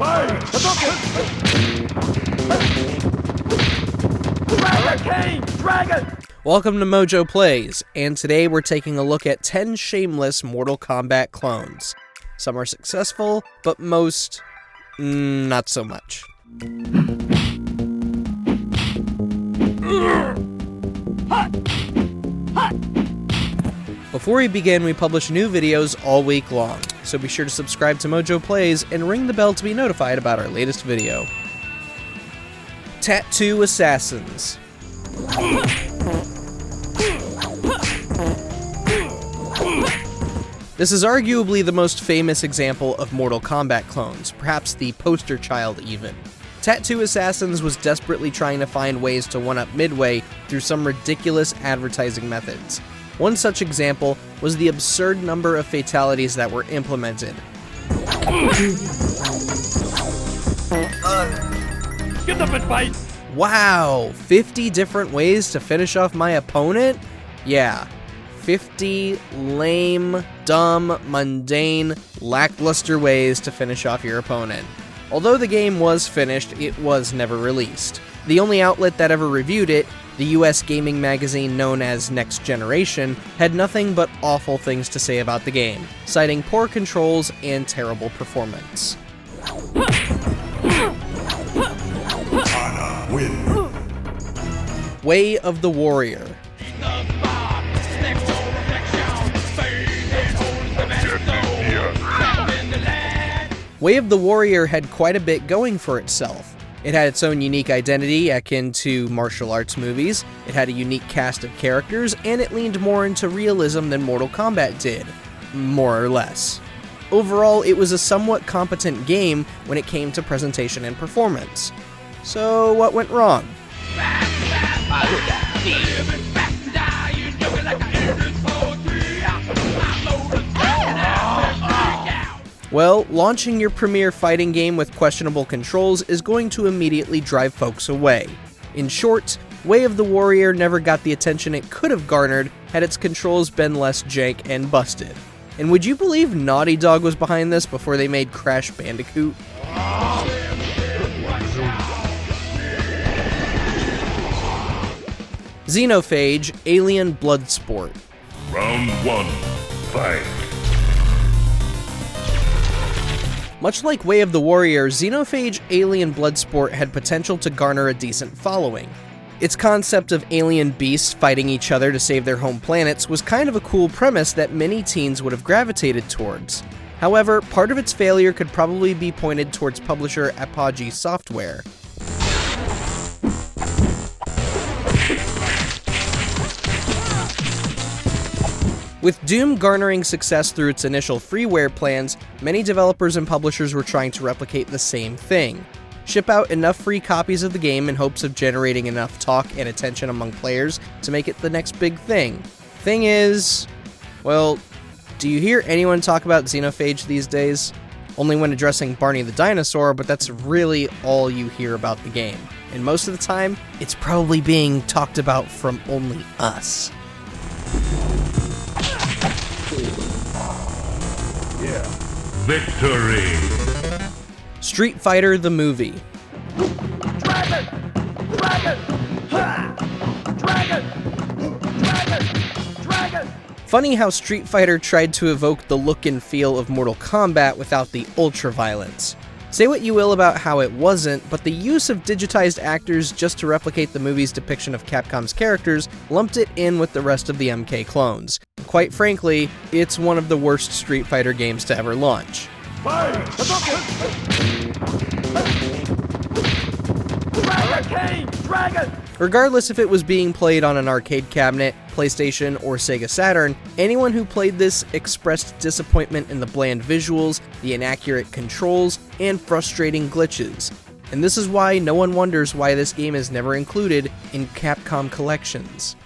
Welcome to MojoPlays, and today we're taking a look at 10 shameless Mortal Kombat clones. Some are successful, but most, not so much. Before we begin, we publish new videos all week long, so be sure to subscribe to MojoPlays and ring the bell to be notified about our latest video. Tattoo Assassins. This is arguably the most famous example of Mortal Kombat clones, perhaps the poster child even. Tattoo Assassins was desperately trying to find ways to one-up Midway through some ridiculous advertising methods. One such example was the absurd number of fatalities that were implemented. Get up and fight! Wow, 50 different ways to finish off my opponent? Yeah, 50 lame, dumb, mundane, lackluster ways to finish off your opponent. Although the game was finished, it was never released. The only outlet that ever reviewed it, the US gaming magazine known as Next Generation, had nothing but awful things to say about the game, citing poor controls and terrible performance. Way of the Warrior. Way of the Warrior had quite a bit going for itself. It had its own unique identity akin to martial arts movies, it had a unique cast of characters, and it leaned more into realism than Mortal Kombat did. More or less. Overall, it was a somewhat competent game when it came to presentation and performance. So, what went wrong? Well, launching your premier fighting game with questionable controls is going to immediately drive folks away. In short, Way of the Warrior never got the attention it could have garnered had its controls been less jank and busted. And would you believe Naughty Dog was behind this before they made Crash Bandicoot? Xenophage, Alien Bloodsport. Round 1, fight. Much like Way of the Warrior, Xenophage Alien Bloodsport had potential to garner a decent following. Its concept of alien beasts fighting each other to save their home planets was kind of a cool premise that many teens would have gravitated towards. However, part of its failure could probably be pointed towards publisher Apogee Software. With Doom garnering success through its initial freeware plans, many developers and publishers were trying to replicate the same thing. Ship out enough free copies of the game in hopes of generating enough talk and attention among players to make it the next big thing. Thing is, well, do you hear anyone talk about Xenophage these days? Only when addressing Barney the Dinosaur, but that's really all you hear about the game. And most of the time, it's probably being talked about from only us. Yeah. Victory! Street Fighter the movie. Dragon! Dragon! Ha! Dragon! Dragon! Dragon! Funny how Street Fighter tried to evoke the look and feel of Mortal Kombat without the ultra-violence. Say what you will about how it wasn't, but the use of digitized actors just to replicate the movie's depiction of Capcom's characters lumped it in with the rest of the MK clones. Quite frankly, it's one of the worst Street Fighter games to ever launch. Regardless if it was being played on an arcade cabinet, PlayStation, or Sega Saturn, anyone who played this expressed disappointment in the bland visuals, the inaccurate controls, and frustrating glitches. And this is why no one wonders why this game is never included in Capcom collections.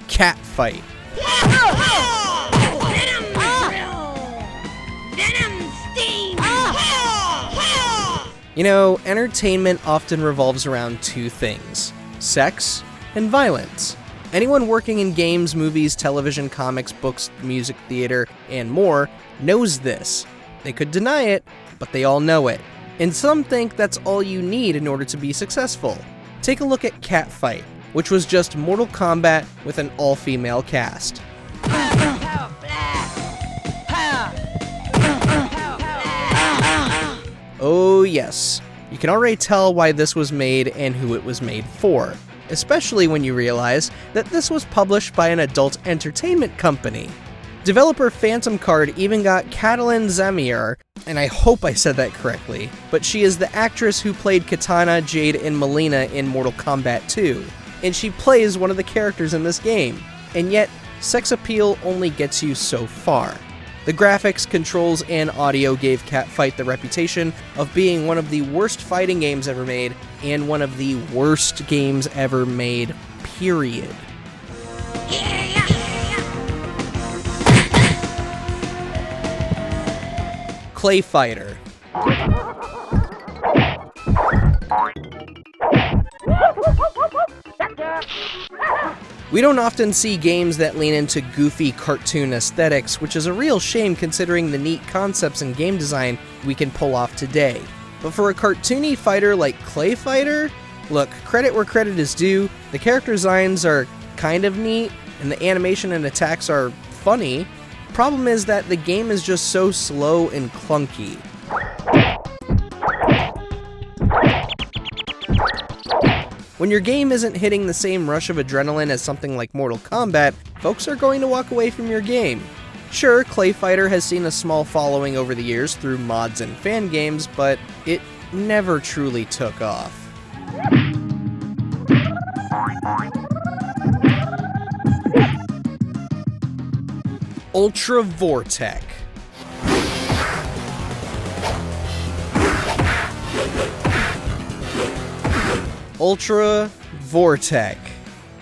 Catfight. You know, entertainment often revolves around two things: sex and violence. Anyone working in games, movies, television, comics, books, music, theater, and more knows this. They could deny it, but they all know it. And some think that's all you need in order to be successful. Take a look at Catfight, which was just Mortal Kombat with an all-female cast. Oh yes, you can already tell why this was made and who it was made for, especially when you realize that this was published by an adult entertainment company. Developer Phantom Card even got Catalin Zamir, and I hope I said that correctly, but she is the actress who played Katana, Jade, and Melina in Mortal Kombat 2, and she plays one of the characters in this game, and yet sex appeal only gets you so far. The graphics, controls, and audio gave Catfight the reputation of being one of the worst fighting games ever made, and one of the worst games ever made, period. ClayFighter. We don't often see games that lean into goofy cartoon aesthetics, which is a real shame considering the neat concepts in game design we can pull off today. But for a cartoony fighter like ClayFighter, look, credit where credit is due, the character designs are kind of neat, and the animation and attacks are funny. Problem is that the game is just so slow and clunky. When your game isn't hitting the same rush of adrenaline as something like Mortal Kombat, folks are going to walk away from your game. Sure, ClayFighter has seen a small following over the years through mods and fan games, but it never truly took off. Ultra Vortek. Ultra Vortek.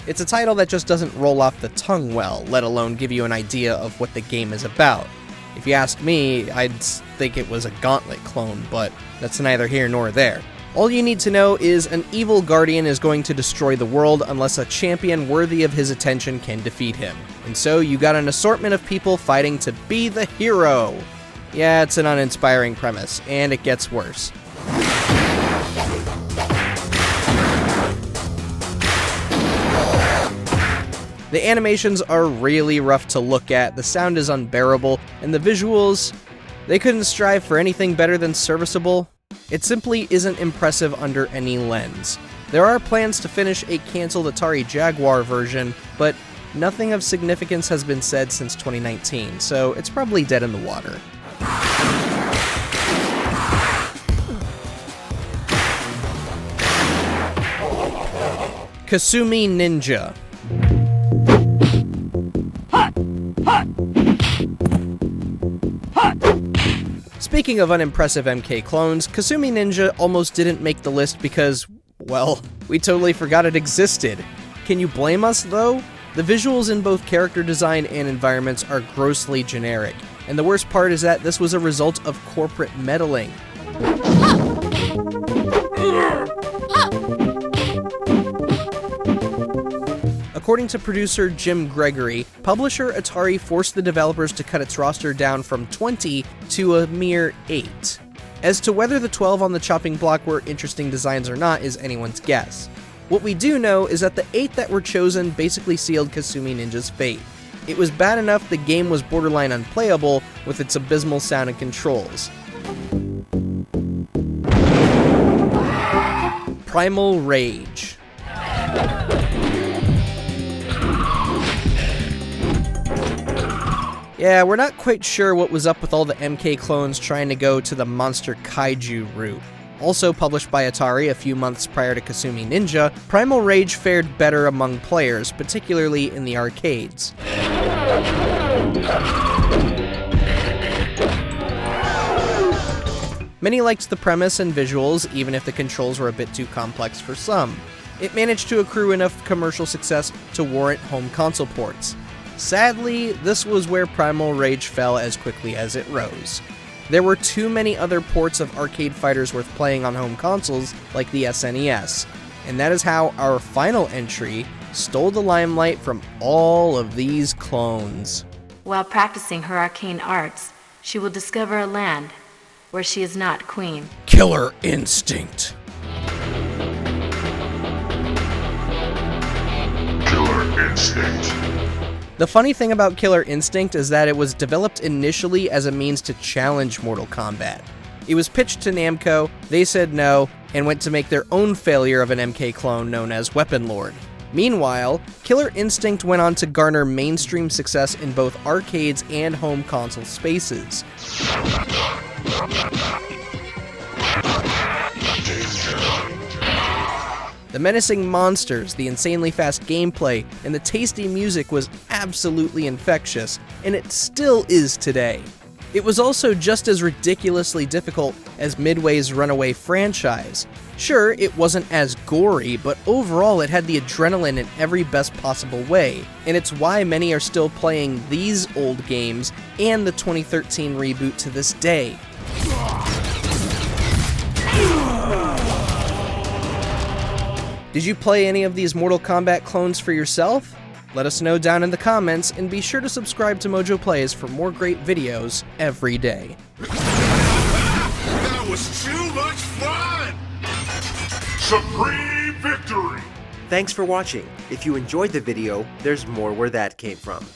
It's a title that just doesn't roll off the tongue well, let alone give you an idea of what the game is about. If you ask me, I'd think it was a Gauntlet clone, but that's neither here nor there. All you need to know is an evil guardian is going to destroy the world unless a champion worthy of his attention can defeat him. And so you got an assortment of people fighting to be the hero. Yeah, it's an uninspiring premise, and it gets worse. The animations are really rough to look at, the sound is unbearable, and the visuals, they couldn't strive for anything better than serviceable. It simply isn't impressive under any lens. There are plans to finish a cancelled Atari Jaguar version, but nothing of significance has been said since 2019, so it's probably dead in the water. Kumi Ninja. Speaking of unimpressive MK clones, Kumi Ninja almost didn't make the list because, well, we totally forgot it existed. Can you blame us, though? The visuals in both character design and environments are grossly generic, and the worst part is that this was a result of corporate meddling. According to producer Jim Gregory, publisher Atari forced the developers to cut its roster down from 20 to a mere 8. As to whether the 12 on the chopping block were interesting designs or not is anyone's guess. What we do know is that the 8 that were chosen basically sealed Kumi Ninja's fate. It was bad enough the game was borderline unplayable with its abysmal sound and controls. Primal Rage. Yeah, we're not quite sure what was up with all the MK clones trying to go to the monster kaiju route. Also published by Atari a few months prior to Kumi Ninja, Primal Rage fared better among players, particularly in the arcades. Many liked the premise and visuals, even if the controls were a bit too complex for some. It managed to accrue enough commercial success to warrant home console ports. Sadly, this was where Primal Rage fell as quickly as it rose. There were too many other ports of arcade fighters worth playing on home consoles, like the SNES. And that is how our final entry stole the limelight from all of these clones. While practicing her arcane arts, she will discover a land where she is not queen. Killer Instinct. Killer Instinct. The funny thing about Killer Instinct is that it was developed initially as a means to challenge Mortal Kombat. It was pitched to Namco, they said no, and went to make their own failure of an MK clone known as Weapon Lord. Meanwhile, Killer Instinct went on to garner mainstream success in both arcades and home console spaces. The menacing monsters, the insanely fast gameplay, and the tasty music was absolutely infectious, and it still is today. It was also just as ridiculously difficult as Midway's Runaway franchise. Sure, it wasn't as gory, but overall it had the adrenaline in every best possible way, and it's why many are still playing these old games and the 2013 reboot to this day. Did you play any of these Mortal Kombat clones for yourself? Let us know down in the comments, and be sure to subscribe to MojoPlays for more great videos every day. That was too much fun! Supreme victory! Thanks for watching. If you enjoyed the video, there's more where that came from.